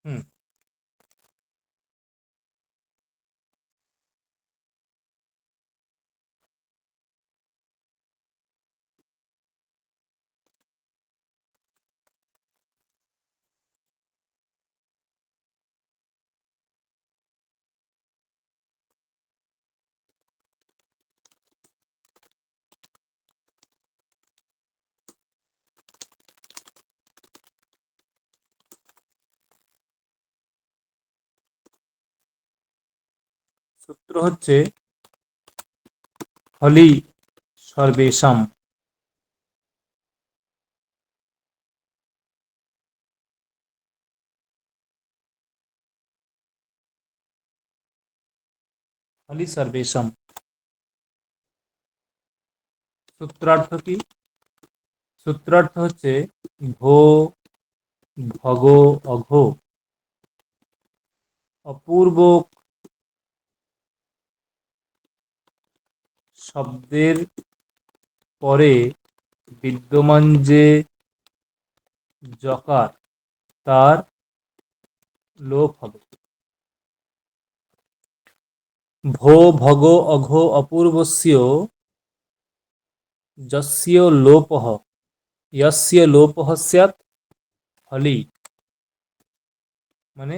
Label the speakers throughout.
Speaker 1: হুম। সূত্র হচ্ছে হলি সর্বেশাম। হলি সর্বেশাম সূত্রার্থ কি? সূত্রার্থ হচ্ছে ভো ভগ অঘ অপূর্ব শব্দের পরে বিদ্যমান যে যকার তার লোপ হবে। ভো ভগ অঘ অপূর্বস্য যস্য লোপঃ यस्य লোপঃ স্যাৎ হলি, মানে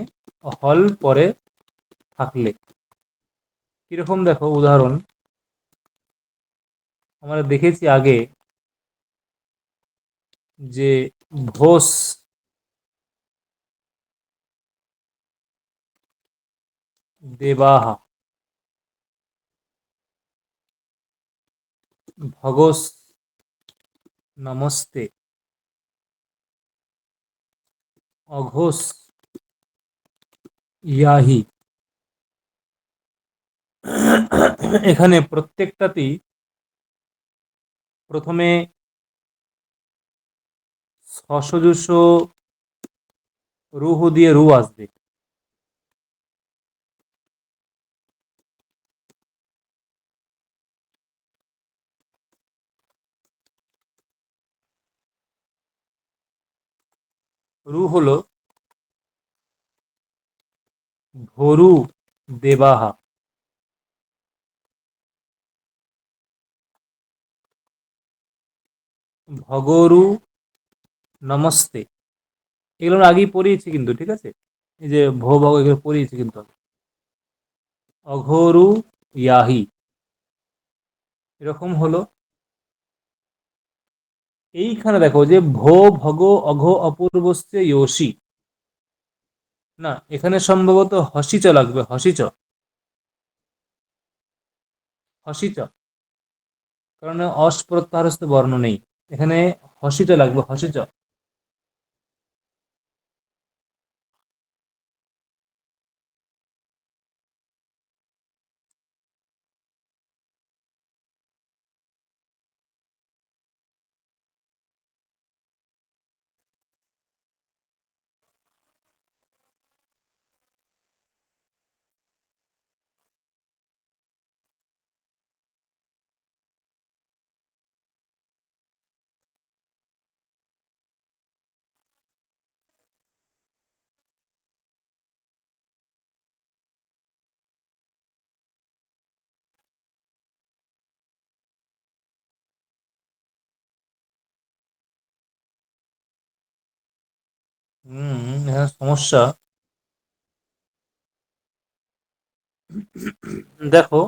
Speaker 1: হল পরে থাকলে। কিরকম দেখো উদাহরণ, আমরা দেখেছি আগে যে ভোস দেবাহা, ভগস নমস্তে, অঘোষ ইয়াহি। এখানে প্রত্যেকটাতেই প্রথমে সসজুষ রুহ দিয়ে রু আসবে। রু হলো ভরু দেবাহা, ভগরু নমস্তে। এগুলো আমরা আগেই পড়িয়েছি কিন্তু, ঠিক আছে? এই যে ভো ভগ এগুলো পড়িয়েছি কিন্তু। অঘোরু ইয়াহি, এরকম হলো। এইখানে দেখো যে ভো ভগ অঘ অপূর্বস্য যোশী, না এখানে সম্ভবত হসিচ লাগবে, হসিচ, হসিচ, কারণ অস প্রত্যাহারস্থ বর্ণ নেই এখানে। হসিচ লাগবে, হসিচ। এখানে সমস্যা। দেখো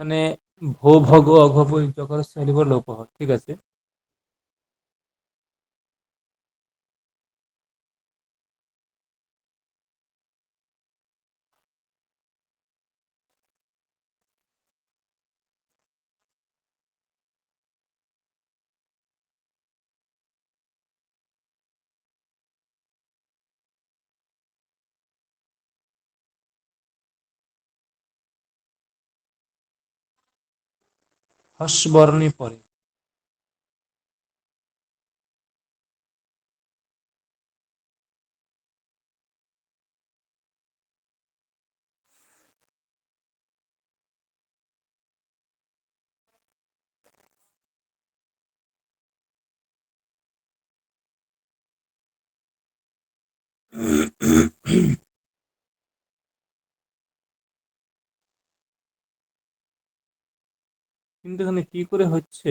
Speaker 1: মানে ভো ভগ অঘ যকর শৈলী লোপ হয়, ঠিক আছে। হর্ষ বর্ণে পরে কিন্তু এখানে কি করে হচ্ছে?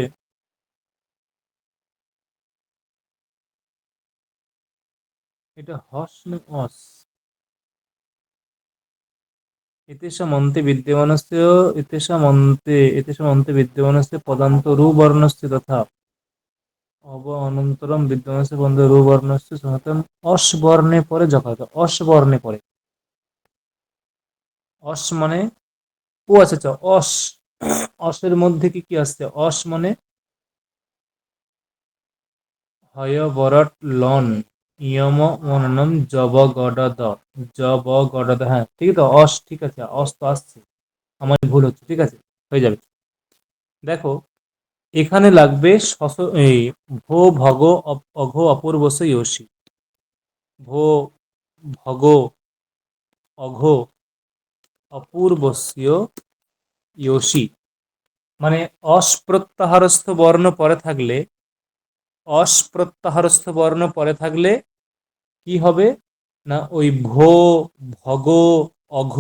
Speaker 1: এটা হস না অস? এতেষামন্তে বিদ্যমানস্য এতেষামন্তে বিদ্যমানস্য পদান্ত রুবর্ণস্য তথা অনন্তরম বিদ্যমানস্য পদান্ত রুবর্ণস্য সহতম অস বর্ণে পরে যথাযথ। অস বর্ণে পরে, অস মানে, ও আচ্ছা আচ্ছা, অস, অসের মধ্যে কি কি আসছে? অস মানে হয় বরট লন ইয়ম অননম জব গডদ, জব গডদ, হ্যাঁ ঠিক তো, অস ঠিক আছে, অস তো আসছে, আমার ভুল হচ্ছে, ঠিক আছে, হয়ে যাবে। দেখো এখানে লাগবে এই ভো ভগ অঘ অপূর্বস ইয়সী। ভো ভগ অঘ অপূর্বস্য ইয়সী, মানে অস্প্রত্যাহারস্থ বর্ণ পরে থাকলে, অস্প্রত্যাহারস্থ বর্ণ পরে থাকলে কি হবে না, ওই ভো ভগ অঘ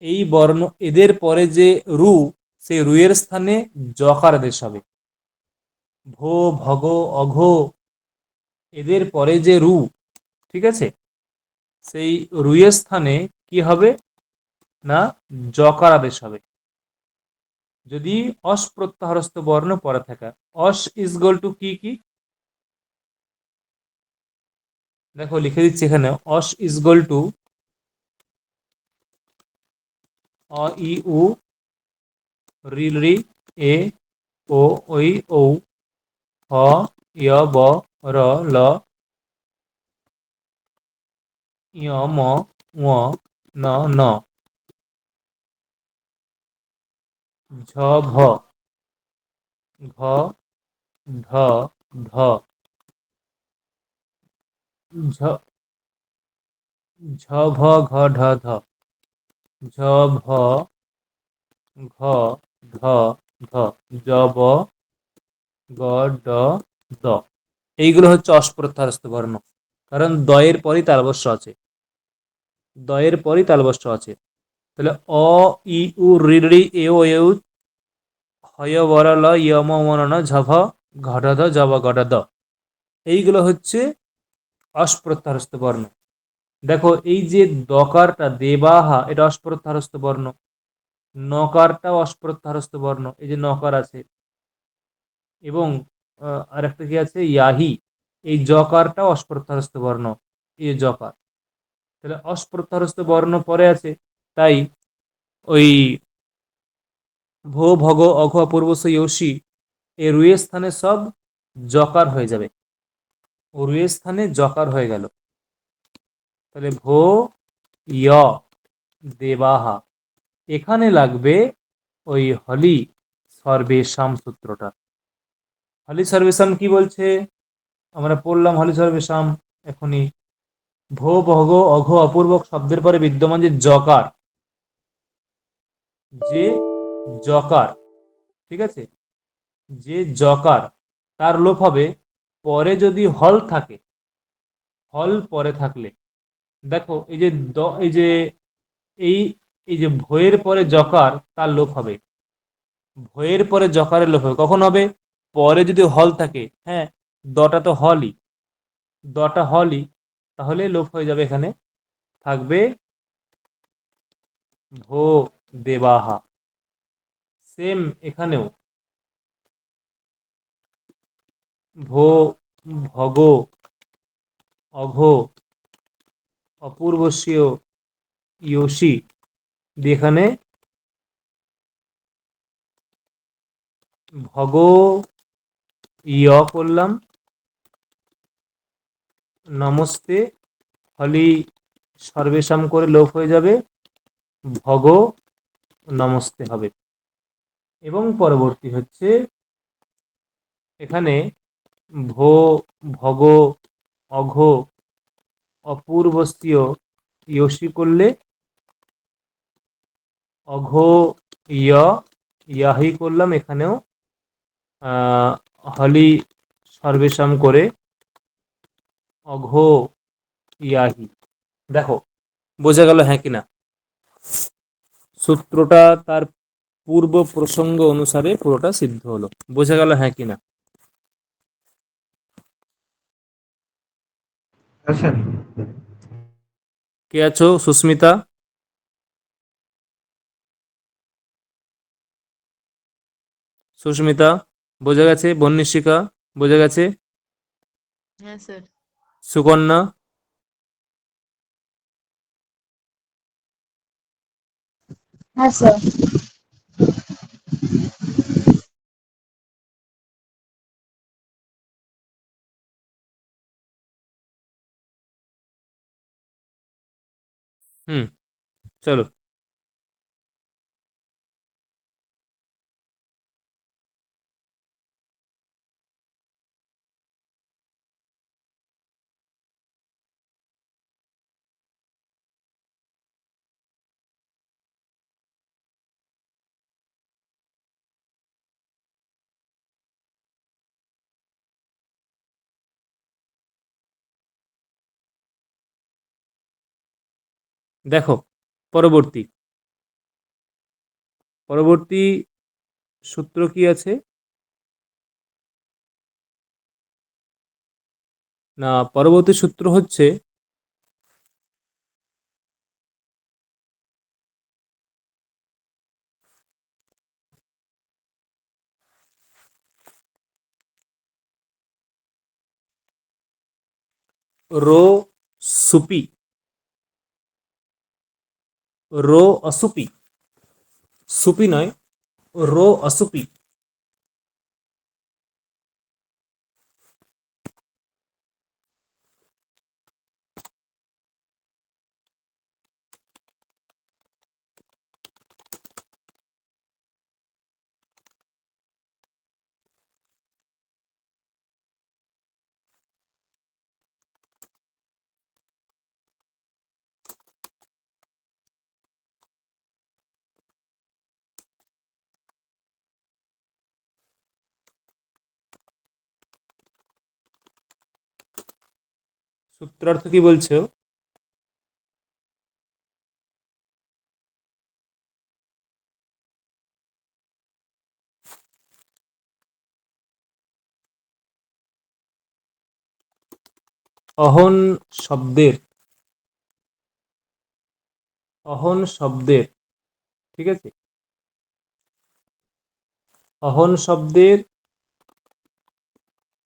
Speaker 1: এই বর্ণ, এদের পরে যে রু, সেই রু এর স্থানে জকার আদেশ হবে। ভো ভগ অঘ এদের পরে যে রু, ঠিক আছে, সেই রুয়ের স্থানে কি হবে না, জকার আদেশ হবে যদি অস্প্রত্যাহারস্থ বর্ণ পরে থাকে। অস ইজগল টু কি কি, দেখো লিখে দিচ্ছি এখানে, অস ইজগল টু অ ই উ রি রি এ ও ওই ঔ হ ইয় ব র ল ইয় ম ঙ ন ন ঝ ভ ঘ ঢ ঢ ঝ ঝ ভ ঘ ঢ ধ ঝ ভ ঘ ঢ ধ জ ব গ ড দ, এইগুলো হচ্ছে অস্প্রত্যাহারস্থ বর্ণ, কারণ দয়ের পরই তালবস্য আছে, দয়ের পরই তালবস্য আছে। তাহলে অ ই উ রি রি এ ও এ উ হয় বর ল ইয়ম মনন ঝভ ঘট জব গড দ, এইগুলো হচ্ছে অস্প্রত্যাহারস্থ বর্ণ। দেখো এই যে দকারটা দেবাহা, এটা অস্প্রত্যাহারস্থ বর্ণ, নকারটা অস্প্রত্যাহারস্থ বর্ণ, এই যে নকার আছে, এবং আরেকটা কি আছে ইয়াহি, এই জকারটা অস্প্রত্যাহারস্থ বর্ণ, এই জকার, তাহলে অস্প্রত্যাহারস্থ বর্ণ পরে আছে, তাই ওই ভো ভগ অঘ অপূর্বস ইয়সী এ রুয়ের স্থানে সব জকার হয়ে যাবে, ও রুয়ের স্থানে জকার হয়ে গেল, তাহলে ভো ইয় দেবাহা, এখানে লাগবে ওই হলি সর্বেশাম সূত্রটা। হলি সর্বেশাম কি বলছে, আমরা পড়লাম হলি সর্বেশাম এখনই, ভো ভগ অঘ অপূর্বক শব্দের পরে বিদ্যমান যে জকার, যে জকার, ঠিক আছে, যে জকার, তার লোপ হবে পরে যদি হল থাকে, হল পরে থাকলে, দেখো এই যে এই যে এই এই যে ভয়ের পরে জকার, তার লোপ হবে, ভয়ের পরে জকারের লোপ হবে কখন হবে, পরে যদি হল থাকে, হ্যাঁ, দটা তো হলই, দটা হলই, তাহলে লোপ হয়ে যাবে, এখানে থাকবে ভো দেবাহা। সেম এখানেও ভো ভগ অঘ অপূর্বস্য ইয়সী, এখানে ভগ ইয় করলাম, নমস্তে হলি সর্বেশাম করে লোপ হয়ে যাবে, ভগ নমস্তে হবে, এবং পরবর্তী হচ্ছে এখানে ভো ভগ অঘ অপূর্বস্য ইয়সী করলে অঘ ইয় ইয়াহি করলাম, এখানেও হলি সর্বেশাম করে অঘ ইয়াহি। দেখো বোঝা গেল হ্যাঁ কিনা? সূত্রটা তার পূর্ব প্রসঙ্গ অনুসারে পুরোটা সিদ্ধ হলো। বোঝা গেল হ্যাঁ কিনা?
Speaker 2: আচ্ছা।
Speaker 1: কে আছো? সুস্মিতা, সুস্মিতা বোঝা গেছে? বন্নিশিকা বোঝা গেছে?
Speaker 3: হ্যাঁ স্যার।
Speaker 1: সুকন্যা,
Speaker 4: হ্যাঁ স্যার।
Speaker 1: হুম, চলো। দেখো পরবর্তী পরবর্তী সূত্র কি আছে না? পরবর্তী সূত্র হচ্ছে রো সুপি, রো অসুপি, সুপি নয়, রো অসুপি। সূত্রার্থ কি বলছো? অহন শব্দের, অহন শব্দের, ঠিক আছে, অহন শব্দের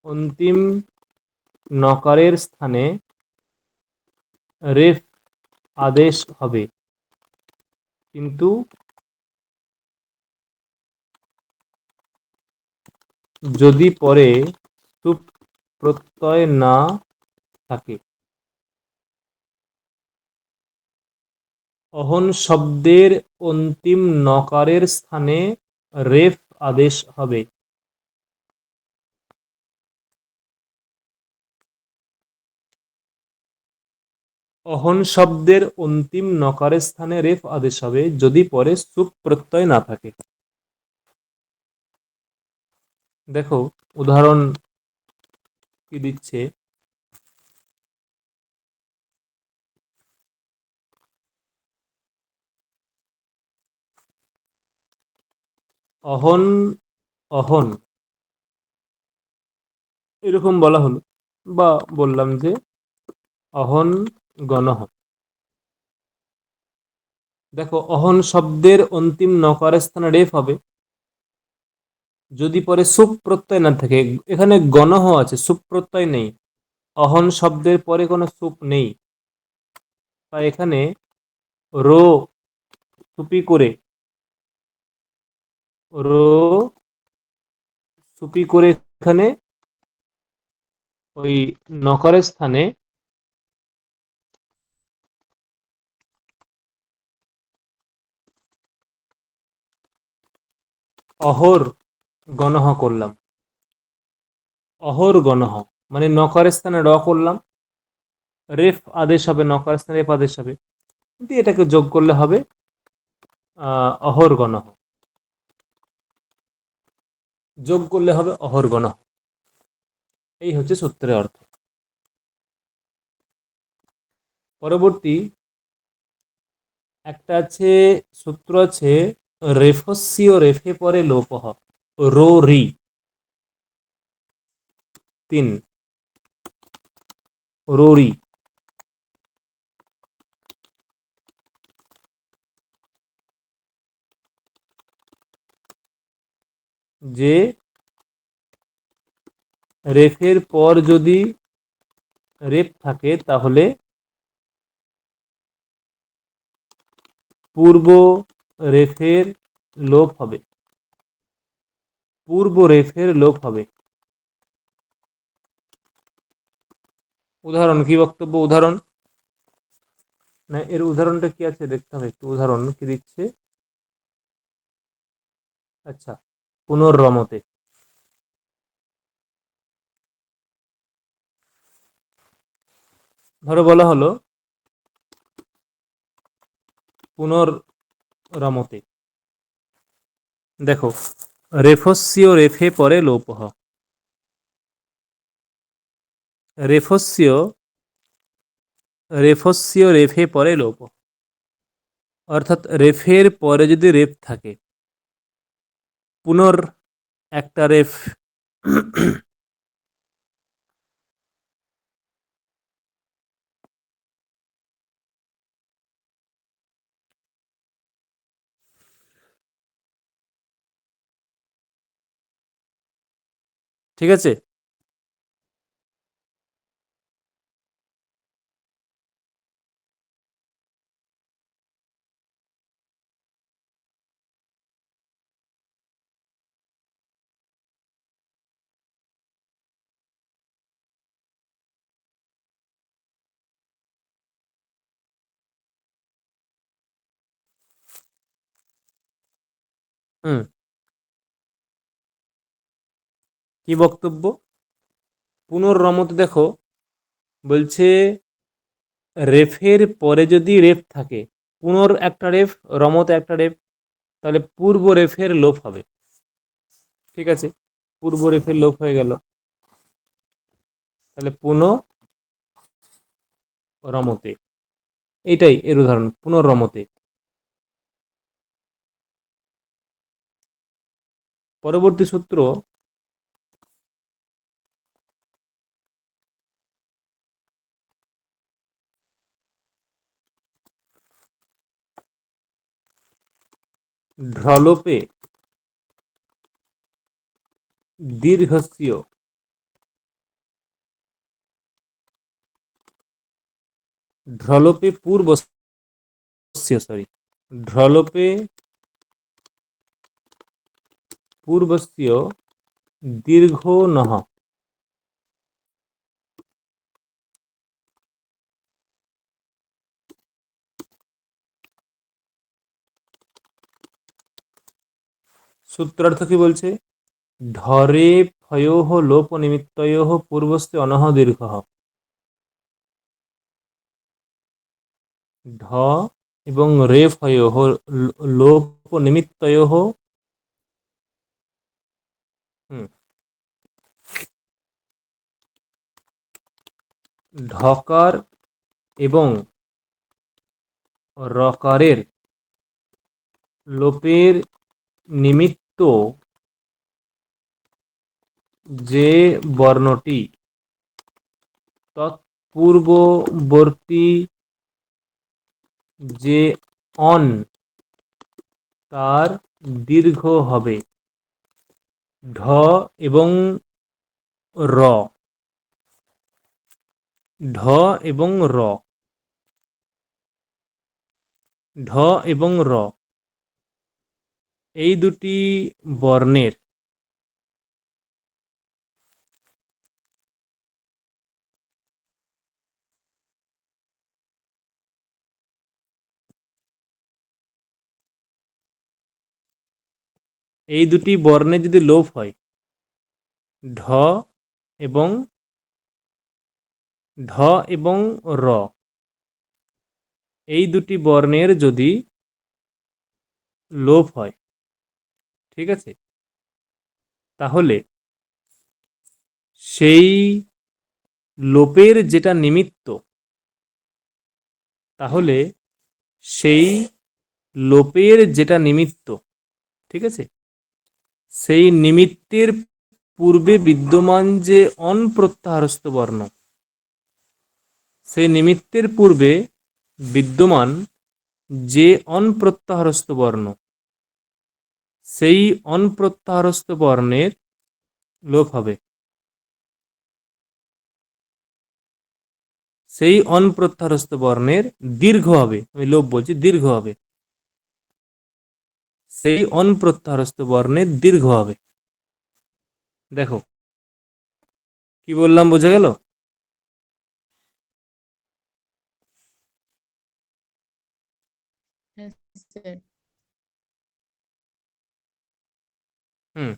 Speaker 1: অন্তিম নকারের স্থানে রেফ আদেশ হবে, কিন্তু যদি পরে সুপ প্রত্যয় না থাকে। অহন শব্দের অন্তিম নকারের স্থানে রেফ আদেশ হবে। অহন শব্দের অন্তিম নকারের স্থানে রেফ আদেশ হবে যদি পরে সুপ প্রত্যয় না থাকে। দেখো উদাহরণ কি দিচ্ছে। অহন, অহন এরকম বলা হলো, বা বললাম যে অহন গণহ। দেখো অহন শব্দের অন্তিম নকারের স্থানে রেফ হবে যদি পরে সুপ প্রত্যয় না থাকে। এখানে গণহ আছে, সুপ প্রত্যয় নেই, অহন শব্দের পরে কোনো সুপ নেই, তাই এখানে রো সুপি করে, রো সুপি করে এখানে ওই নকরের স্থানে অহর গণহ করলাম। অহর গণহ মানে নকরের স্থানে র করলাম, রেফ আদেশ হবে, নকরের স্থানে রেফ আদেশ হবে, কিন্তু এটাকে যোগ করলে হবে অহর গণহ, যোগ করলে হবে অহর গণহ। এই হচ্ছে সূত্রের অর্থ। পরবর্তী একটা আছে, সূত্র আছে রেফস্যীয় রেফে পরে লোপঃ রো রি। 3 রোরি। যে রেফের পর যদি রেফ থাকে তাহলে পূর্ব রেফের লোপ হবে। পূর্ব রেফের লোপ হবে। উদাহরণ কি বক্তব্য? উদাহরণ না, এর উদাহরণটা কি আছে দেখতে হবে একটু। উদাহরণ কি দিচ্ছে? আচ্ছা, পুনর্রমতে। ধরো বলা হলো পুনর্রমতে। দেখো, রেফস্যীয় রেফে পরে লোপঃ। রেফস্যীয় রেফস্যীয় রেফে পরে লোপ, অর্থাৎ রেফের পরে যদি রেফ থাকে, পুনর একটা রেফ ঠিক আছে। হুম, কি বক্তব্য? পুনর্রমতে দেখো বলছে রেফের পরে যদি রেফ থাকে, পুনর একটা রেফ, রমতে একটা রেফ, তাহলে পূর্ব রেফের লোপ হবে। ঠিক আছে, পূর্ব রেফের লোপ হয়ে গেল, তাহলে পুনঃরমতে। এইটাই এর উদাহরণ, পুনর্রমতে। পরবর্তী সূত্র ঢ্রলোপে দীর্ঘস্য ঢ্রলোপে সরি, ঢ্রলোপে পূর্বস্য দীর্ঘ নহ। সূত্রার্থ কি বলছে? ঢরে ফয়োঃ লোপ নিমিত্তয়োঃ পূর্বস্য অনহ দীর্ঘঃ। ঢ এবং রে ফয়োঃ লোপ নিমিত্তয়োঃ। ঢকার এবং রকারের লোপের নিমিত্ত যে বর্ণটি তৎপূর্ববর্তী যে অন তার দীর্ঘ হবে। ঢ এবং র, ঢ এবং র, ঢ এবং র, এই দুটি বর্ণের এই দুটি বর্ণে যদি লোপ হয়, ঢ এবং ঢ এবং র, এই দুটি বর্ণের যদি লোপ হয়, ঠিক আছে, তাহলে সেই লোপের যেটা নিমিত্ত তাহলে সেই লোপের যেটা নিমিত্ত, ঠিক আছে, সেই নিমিত্তের পূর্বে বিদ্যমান যে অনপ্রত্যাহারস্থ বর্ণ, সেই নিমিত্তের পূর্বে বিদ্যমান যে অনপ্রত্যাহারস্থ বর্ণ, সেই অনপ্রত্যাহারস্থ বর্ণের লোপ হবে। সেই অনপ্রত্যাহারস্থ বর্ণের দীর্ঘ হবে, আমি লোপ বলছি, দীর্ঘ হবে। সেই অনপ্রত্যাহারস্থ বর্ণের দীর্ঘ হবে। দেখো কি বললাম, বোঝা গেল?
Speaker 3: হ্যাঁ স্যার।
Speaker 1: হুম,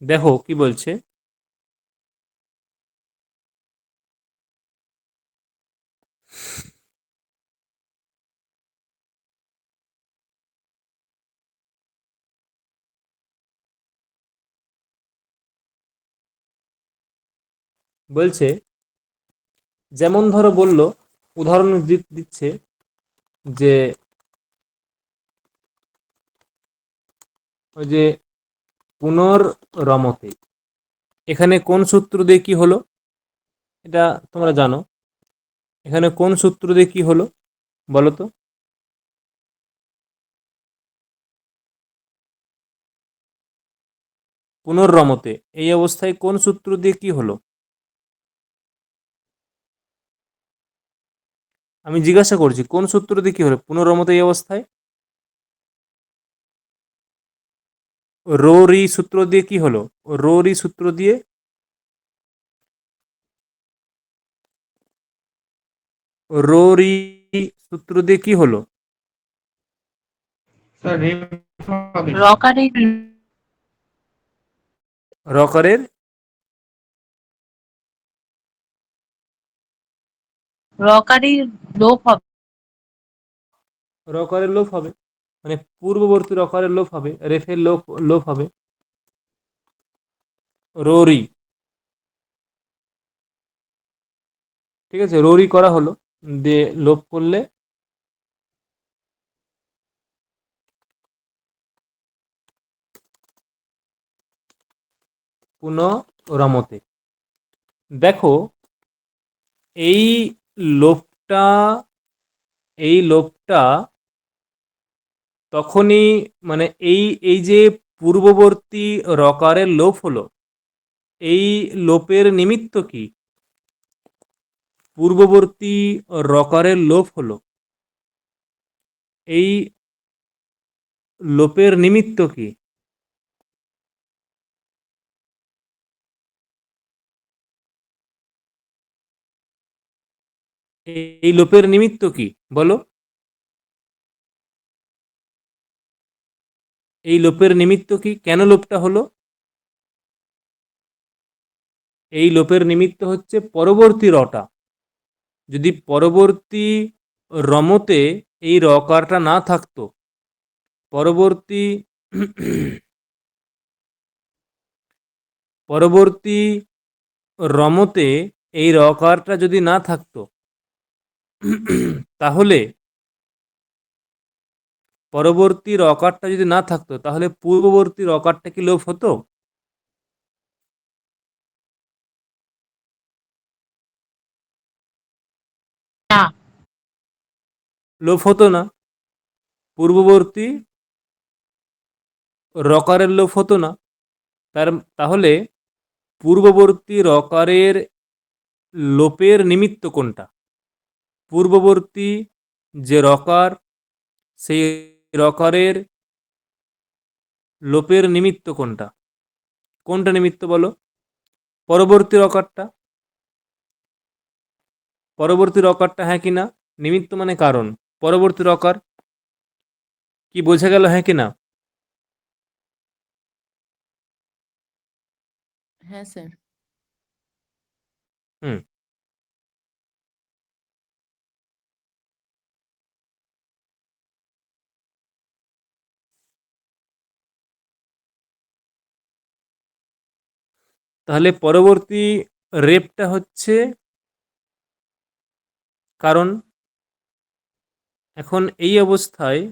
Speaker 1: দেখো কি বলছে। বলছে যেমন ধরো বলল, উদাহরণ দিচ্ছে যে ওই যে পুনর্রমতে, এখানে কোন সূত্র দিয়ে কি হলো এটা তোমরা জানো। এখানে কোন সূত্র দিয়ে কি হলো বলো তো? পুনর্রমতে এই অবস্থায় কোন সূত্র দিয়ে কি হলো? আমি জিজ্ঞাসা করছি কোন সূত্র দিয়ে কি হলো পুনর্রমতে এই অবস্থায়? রো রি সূত্র দিয়ে কি হলো? রো রি সূত্র দিয়ে, রো রি সূত্র দিয়ে কি হলো?
Speaker 4: রকারের
Speaker 1: রকারের
Speaker 4: রকারের লোপ হবে।
Speaker 1: রকারের লোপ হবে, মানে পূর্ববর্তী রকারের লোপ হবে, রেফের লোপ লোপ হবে। রোরি, ঠিক আছে, রোরি করা হলো, দিয়ে লোপ করলে পুনরমতে। দেখো এই লোপটা, এই লোপটা তখনই, মানে এই এই যে পূর্ববর্তী রকারের লোপ হলো, এই লোপের নিমিত্ত কি? পূর্ববর্তী রকারের লোপ হলো, এই লোপের নিমিত্ত কি? এই লোপের নিমিত্ত কি বলো? এই লোপের নিমিত্ত কি, কেন লোপটা হলো? এই লোপের নিমিত্ত হচ্ছে পরবর্তী রটা, যদি পরবর্তী রমতে এই রকারটা না থাকতো, পরবর্তী পরবর্তী রমতে এই রকারটা যদি না থাকতো, তাহলে পরবর্তী রকারটা যদি না থাকতো তাহলে পূর্ববর্তী রকারটা কি লোপ হতো?
Speaker 4: না,
Speaker 1: লোপ হতো না। পূর্ববর্তী রকারের লোপ হতো না। তাহলে পূর্ববর্তী রকারের লোপের নিমিত্ত কোনটা? পূর্ববর্তী যে রকার, সেই রকারের লোপের নিমিত্ত কোনটা? কোনটা নিমিত্ত বলো? পরবর্তী রকারটা। পরবর্তী রকারটা, হ্যাঁ কি না? নিমিত্ত মানে কারণ, পরবর্তী রকার। কি বোঝা গেল, হ্যাঁ কি না?
Speaker 3: হ্যাঁ স্যার।
Speaker 1: হুম, তাহলে পরবর্তী রেপটা হচ্ছে কারণ এখন এই অবস্থায়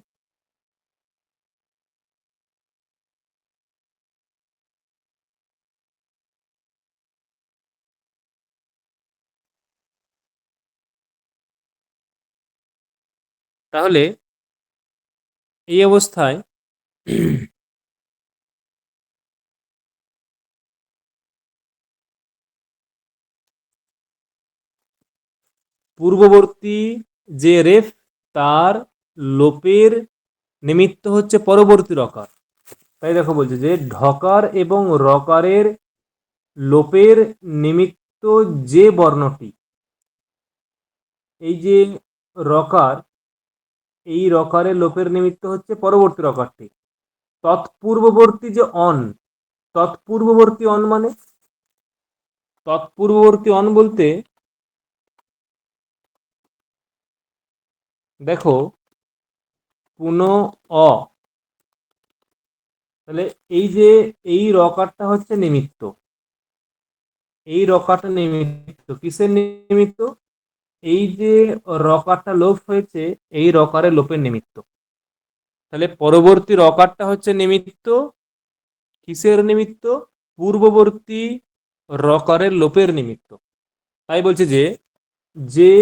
Speaker 1: তাহলে এই অবস্থায় পূর্ববর্তী যে রেফ তার লোপের নিমিত্ত হচ্ছে পরবর্তী রকার। তাই দেখো বলছে যে ঢকার এবং রকারের লোপের নিমিত্ত যে বর্ণটি, এই যে রকার, এই রকারের লোপের নিমিত্ত হচ্ছে পরবর্তী রকারটি। তৎপূর্ববর্তী যে অন, তৎপূর্ববর্তী অন মানে তৎপূর্ববর্তী অন বলতে দেখো পুন অ, তাহলে এই যে এই রকারটা হচ্ছে নিমিত্ত, এই রকারটা নিমিত্ত কিসের নিমিত্ত? এই যে রকারটা লোপ হয়েছে এই রকারের লোপের নিমিত্ত। তাহলে পরবর্তী রকারটা হচ্ছে নিমিত্ত কিসের নিমিত্ত? পূর্ববর্তী রকারের লোপের নিমিত্ত। তাই বলছে যে যে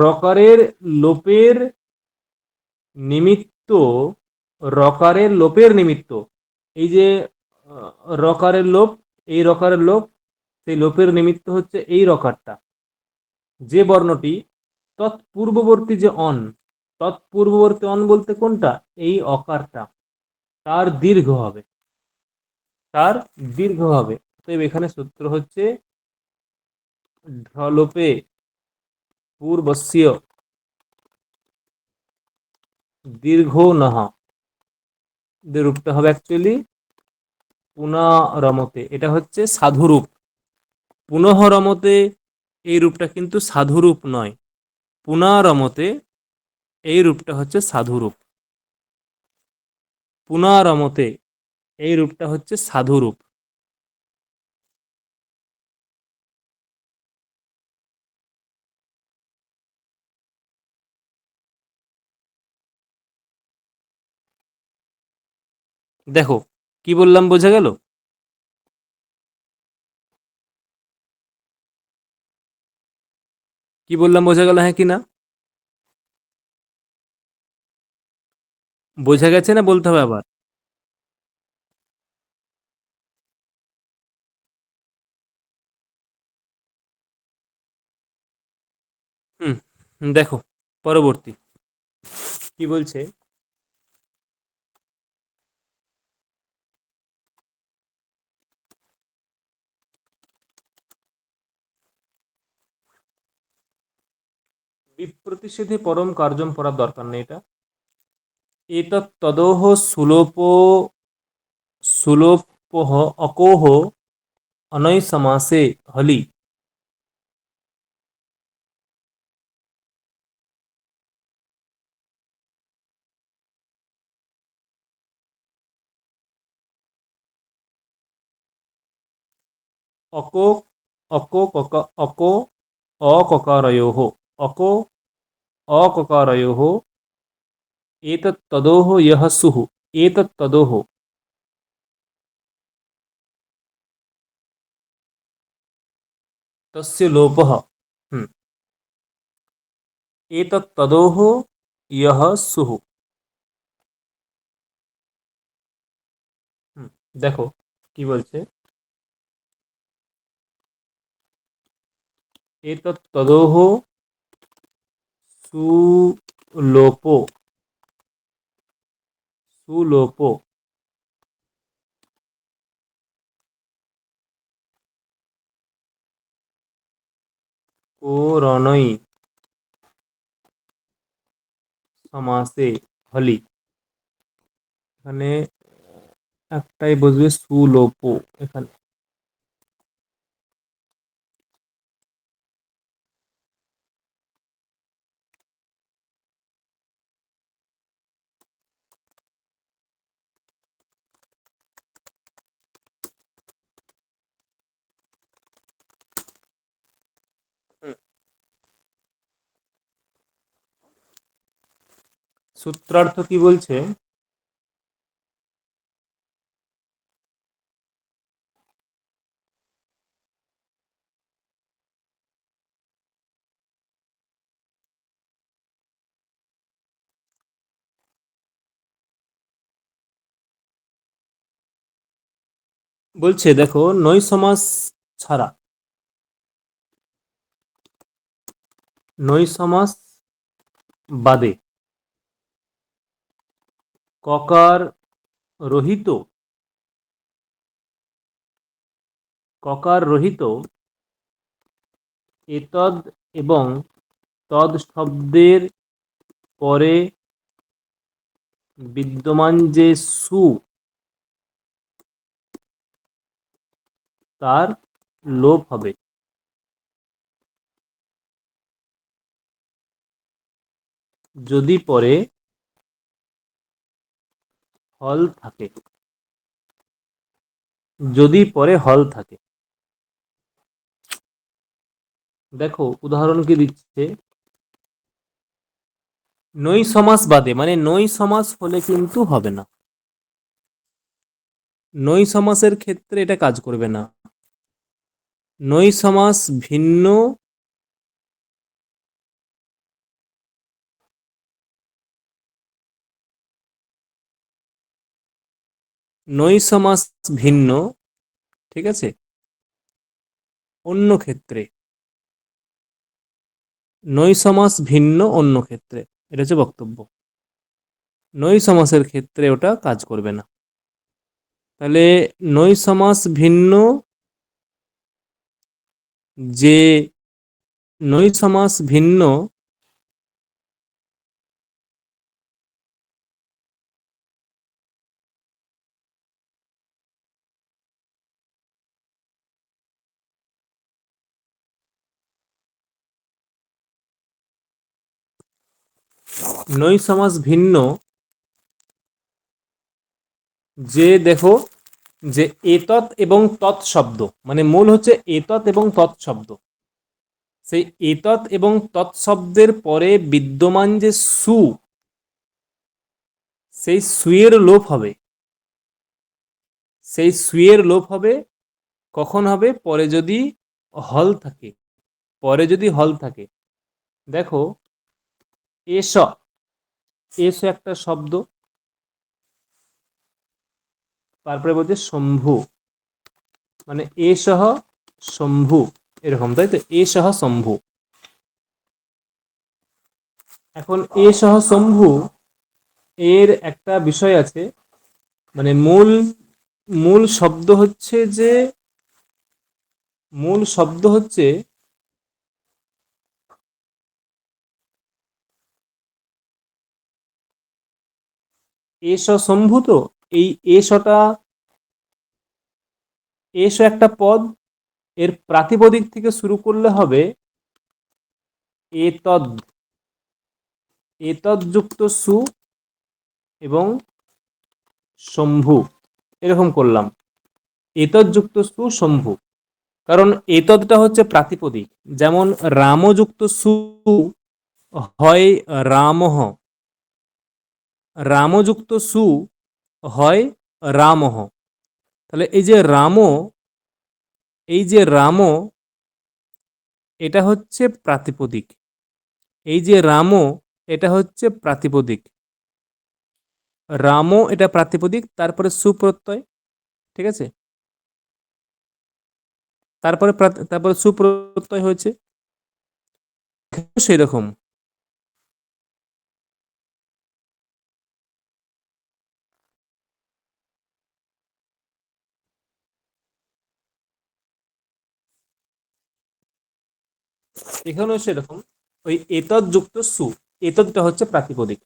Speaker 1: রকারের লোপের নিমিত্ত, রকারের লোপের নিমিত্ত, এই যে রকারের লোপ, এই রকারের লোপ, সেই লোপের নিমিত্ত হচ্ছে এই রকারটা, যে বর্ণটি তৎপূর্ববর্তী যে অন, তৎপূর্ববর্তী অন বলতে কোনটা? এই অকারটা, তার দীর্ঘ হবে, তার দীর্ঘ হবে। তো এখানে সূত্র হচ্ছে ঢলোপে পূর্বস্য দীর্ঘ নহ, রূপটা হবে অ্যাকচুয়ালি পুনরমতে, এটা হচ্ছে সাধুরূপ। পুনঃরমতে এই রূপটা কিন্তু সাধুরূপ নয়, পুনরমতে এই রূপটা হচ্ছে সাধুরূপ। পুনরমতে এই রূপটা হচ্ছে সাধুরূপ। দেখো কি বললাম, বোঝা গেল? কি বললাম বোঝা গেল, হ্যাঁ কি না? বোঝা গেছে না বলতে হবে আবার? হুম, দেখো পরবর্তী কি বলছে, বিপ্রতিষেধে পরম কার্যম পড়ার দরকার নেই, এটা এতৎ তদোহ সুলোপ সুলোপহ অকোহ অনয় সমাসে হলি। অকো অকো ককা অকো অককারয়োः, অকো অককারয়োः एतत् तदोः यः सुः, एतत् तदोः तस्य लोपः। एतत् तदोः यः सुः। দেখো কি বলছে, एतत् तदोः सुलोपो, सुलोपो कोरनৈ সমাসে হলি। এখানে একটাই বসবে সুলোপো, এখানে সূত্রার্থ কি বলছে? বলছে দেখো, নই সমাস ছাড়া, নই সমাস বাদে ককার রহিত, ককার রহিত এতদ এবং তদ শব্দের পরে বিদ্যমান যে সু, তার লোপ হবে। যদি পরে হল থাকে, যদি পরে হল থাকে। দেখো উদাহরণ কি দিচ্ছে, নই সমাস বাদে, মানে নই সমাস হলে কিন্তু হবে না, নই সমাসের ক্ষেত্রে এটা কাজ করবে না। নই সমাস ভিন্ন নই সমাস ভিন্ন, ঠিক আছে, অন্য ক্ষেত্রে, নই সমাস ভিন্ন অন্য ক্ষেত্রে, এটা হচ্ছে বক্তব্য। নই সমাসের ক্ষেত্রে ওটা কাজ করবে না। তাহলে নই সমাস ভিন্ন, যে নই সমাস ভিন্ন নই সমাস ভিন্ন, যে দেখো, যে এতৎ এবং তৎ শব্দ, মানে মূল হচ্ছে এতৎ এবং তৎ শব্দ, সেই এতৎ এবং তৎ শব্দের পরে বিদ্যমান যে সু, সেই সুয়ের লোপ হবে। সেই সুয়ের লোপ হবে কখন হবে? পরে যদি হল থাকে, পরে যদি হল থাকে। দেখো, এস, এস একটা শব্দ, তারপরে বলছে শম্ভু, মানে এ সহ শম্ভু, এরকম, তাই তো, এ সহ শম্ভু। এখন এ সহ শম্ভু এর একটা বিষয় আছে, মানে মূল মূল শব্দ হচ্ছে যে, মূল শব্দ হচ্ছে এস শম্ভু। তো এই এসটা, এস একটা পদ, এর প্রাতিপদিক থেকে শুরু করলে হবে এতদ, এতদ যুক্ত সু এবং শম্ভু, এরকম করলাম, এতদ যুক্ত সু শম্ভু। কারণ এতদটা হচ্ছে প্রাতিপদিক, যেমন রামযুক্ত সু হয় রামহ, রামযুক্ত সু হয় রামহ। তাহলে এই যে রাম, এই যে রাম, এটা হচ্ছে প্রাতিপদিক, এই যে রাম, এটা হচ্ছে প্রাতিপদিক, রাম এটা প্রাতিপদিক, তারপরে সুপ্রত্যয়, ঠিক আছে, তারপরে তারপরে সুপ্রত্যয় হয়েছে, সেই রকম। এখানেও সেরকম, ওই এতদ যুক্ত সু, এতদটা হচ্ছে প্রাতিপদিক।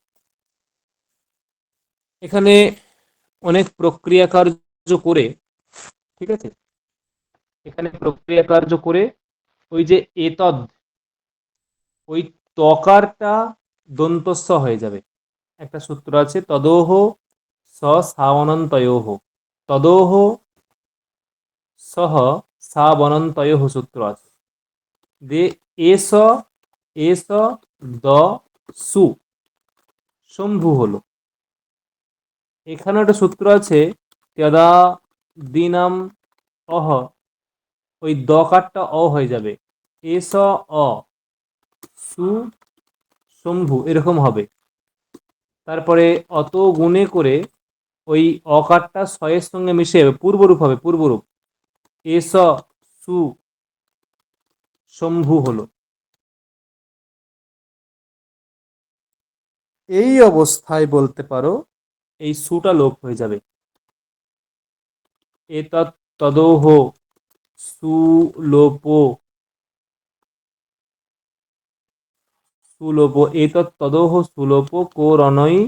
Speaker 1: এখানে অনেক প্রক্রিয়া কার্য করে, ঠিক আছে, এখানে প্রক্রিয়া কার্য করে ওই যে এতদ, ওই তকারটা দন্তস্ব হয়ে যাবে। একটা সূত্র আছে, তদোহ স সাবনন্তয়োহ, তদোহ সহ সাবনন্তয়োহ সূত্র আছে, যে এস, এস দ সু, শম্ভু হলো। এখানে একটা সূত্র আছে, যদা দিনাম অহ, ওই দকারটা অ হয়ে যাবে, এস অ সু শম্ভু এরকম হবে। তারপরে অত গুণে করে ওই অকারটা ছয়ের সঙ্গে মিশে পূর্বরূপ হবে, পূর্বরূপ এস সু শম্ভু হলো। এই অবস্থায় বলতে পারো এই সুটা লোপ হয়ে যাবে। এতৎ তদোহ সুলোপ, সুলোপ এতৎ তদোহ সুলোপ কোরণই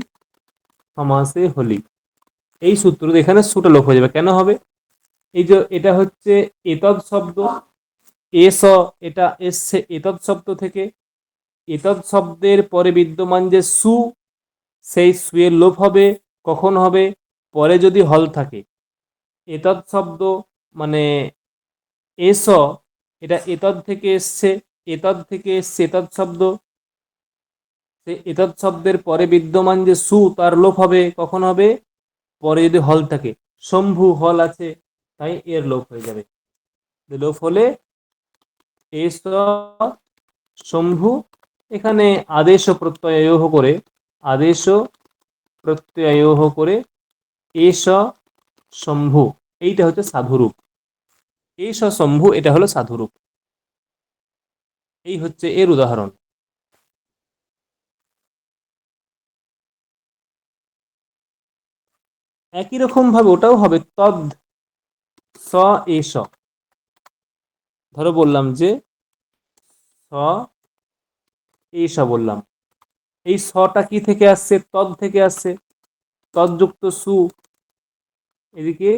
Speaker 1: সমাসে হলি। এই সূত্র এখানে সুটা লোপ হয়ে যাবে। কেন হবে? এই যে এটা হচ্ছে এতৎ শব্দ, এস, এটা এসছে এতৎ শব্দ থেকে। এতৎ শব্দের পরে বিদ্যমান যে সু, সেই সুয়ের লোপ হবে। কখন হবে? পরে যদি হল থাকে। এতৎ শব্দ মানে এস, এটা এতৎ থেকে এসছে, এতৎ থেকে এসছে এতৎ শব্দ। এতৎ শব্দের পরে বিদ্যমান যে সু, তার লোপ হবে। কখন হবে? পরে যদি হল থাকে। শম্ভু হল আছে, তাই এর লোপ হয়ে যাবে। লোপ হলে এস শম্ভু। এখানে আদেশ প্রত্যয় করে, আদেশ প্রত্যয় করে এস শম্ভু, এইটা হচ্ছে সাধুরূপ। এস শম্ভু এটা হলো সাধুরূপ। এই হচ্ছে এর উদাহরণ। একই রকম ভাবে ওটাও হবে তদ স এস। ধরো বললাম যে স এস বললাম, এই সটা কি থেকে আসছে? তদ থেকে আসছে। তদযুক্ত সু, এদিকে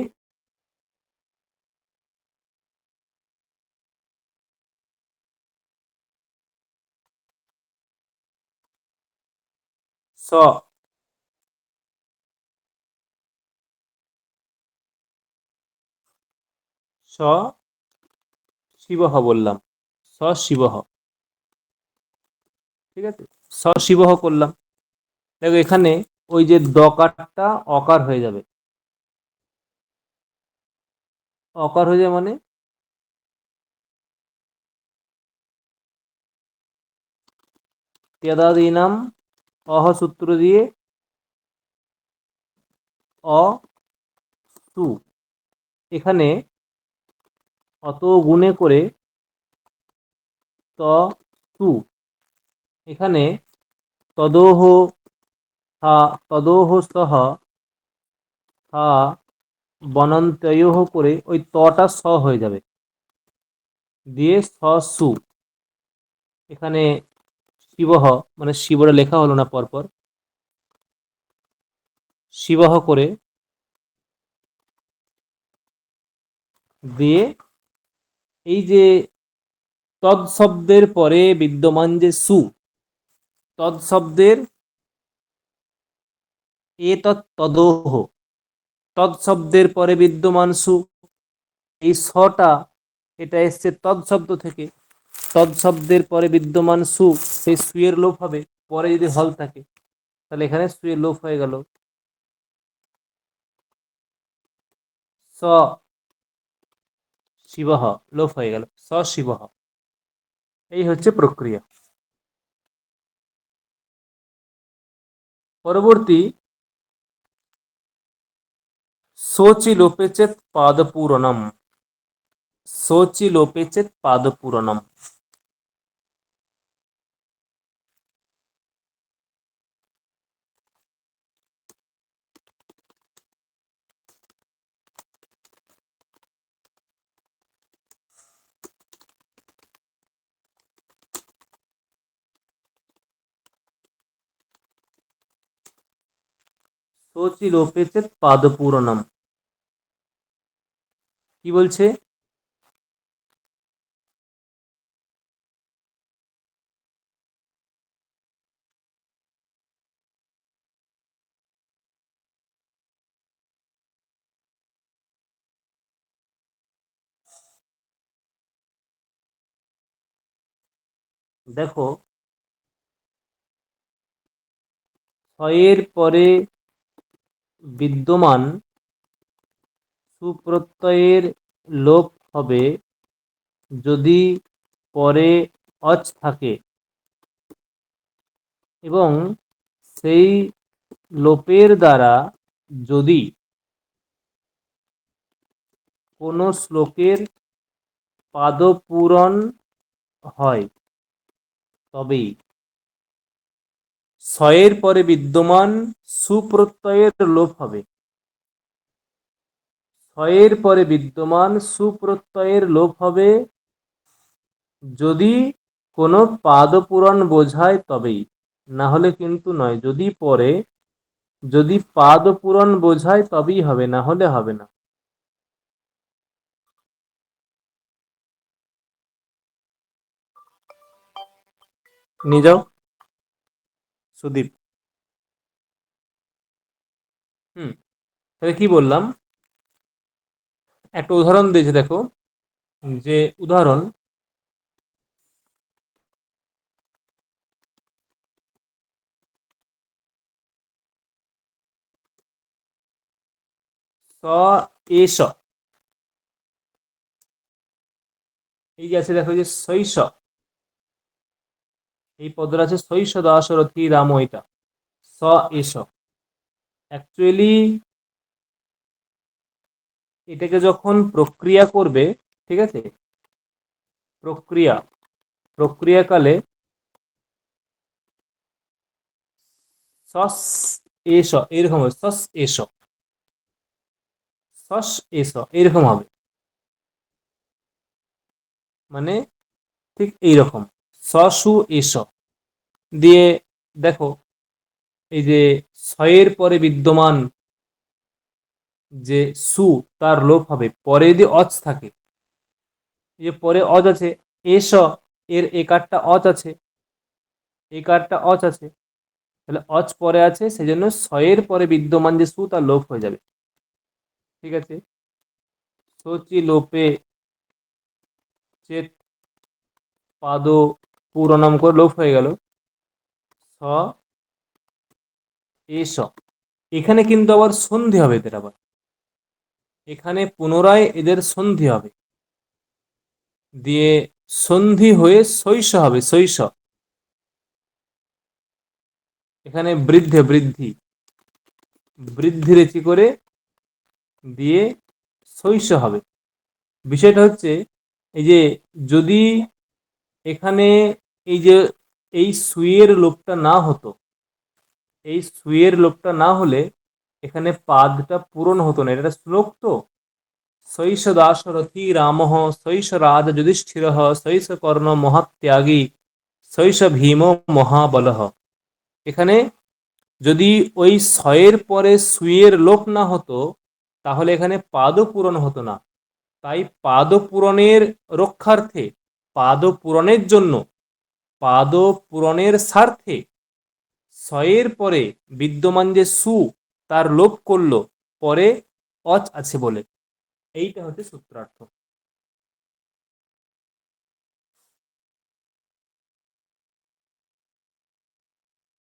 Speaker 1: স, স শিবহ বললাম, স শিবহ। ঠিক আছে, স শিবহ করলাম। দেখো এখানে ওই যে দকারটা অকার হয়ে যাবে। অকার হয়ে যায় মানে তেদাদিনাম অহ সূত্র দিয়ে অ সু, এখানে অত গুণে করে ত সু, এখানে তদোহ হা, তদোহ সহ হা বনন্তয়োহ করে ওই তটা স হয়ে যাবে, দিয়ে স সু। এখানে শিবহ মানে শিবরা লেখা হলো না পরপর, শিবহ করে দিয়ে এই যে তদ শব্দের পরে বিদ্যমান যে সু, তদ শব্দের এ তদোহ, তদ শব্দের পরে বিদ্যমান সু, এই সটা এটা এসছে তদ শব্দ থেকে। তদ শব্দের পরে বিদ্যমান সু, সেই সুয়ের লোপ হবে। পরে যদি হল থাকে, তাহলে এখানে সুয়ের লোপ হয়ে গেল, স শিবহ লোপ হয়ে গেল, স শিবহ। এই হচ্ছে প্রক্রিয়া। পরবর্তী সোচি লোপে চেত পাদপূরণম, সোচি লোপে চেত পাদপূরণম। সোচি লোপে চেত পাদপূরণম কি বলছে? দেখো ছয়ের পরে বিদ্যমান সুপ্রত্যয়ের লোপ হবে যদি পরে অচ থাকে এবং সেই লোপের দ্বারা যদি কোনো শ্লোকের পাদপূরণ হয় তবেই। ছয়ের পরে বিদ্যমান সুপ্রত্যয়ের লোপ হবে। ছয়ের পরে বিদ্যমান সুপ্রত্যয়ের লোপ হবে যদি কোনো পাদপূরণ বোঝায় তবেই, না হলে কিন্তু নয়। যদি পাদপূরণ বোঝায় তবেই হবে, না হলে হবে না। নিয়ে যাও সুদীপ। তাহলে কি বললাম, একটা উদাহরণ দিয়েছে দেখো, যে উদাহরণ স এস, এই যে আছে দেখো যে শৈশ, এই পদটা আছে শৈশ দাশরথী রাম, এটা স এস। অ্যাকচুয়ালি এটাকে যখন প্রক্রিয়া করবে, ঠিক আছে, প্রক্রিয়াকালে সস এস এরকম হবে, সস এস, সস এস এরকম হবে, মানে ঠিক এইরকম সসু এস দিয়ে। দেখো এই যে ছয়ের পরে বিদ্যমান যে সু তার লোপ হবে পরে যদি অচ থাকে। এই যে পরে অজ আছে, এস এর একারটা অচ আছে, একারটা অচ আছে, তাহলে অচ পরে আছে, সেই জন্য ছয়ের পরে বিদ্যমান যে সু তার লোপ হয়ে যাবে। ঠিক আছে, সচি লোপে চেত পাদ পুরনাম করে লোপ হয়ে গেল স এস। এখানে কিন্তু আবার সন্ধি হবে এদের, আবার এখানে পুনরায় এদের সন্ধি হবে, দিয়ে সন্ধি হয়ে শৈশ হবে, শৈশ। এখানে বৃদ্ধি রেচি করে দিয়ে শৈশ হবে। বিষয়টা হচ্ছে এই যে যদি এখানে এই যে এই সুয়ের লোপটা না হতো, এই সুয়ের লোপটা না হলে এখানে পাদটা পূরণ হতো না। এটা শ্লোক তো, শৈশ দাশরথী রাম, শৈশ রাজ যুধিষ্ঠির, শৈশ কর্ণ মহাত্যাগী, শৈশ ভীম মহাবল। এখানে যদি ওই ছয়ের পরে সুয়ের লোপ না হতো তাহলে এখানে পাদও পূরণ হতো না। তাই পাদ পূরণের রক্ষার্থে, পাদ পূরণের জন্য, পাদ পূরণের স্বার্থে ছয়ের পরে বিদ্যমান যে সু তার লোপ করলো পরে অচ আছে বলে। এইটা হচ্ছে সূত্রার্থ।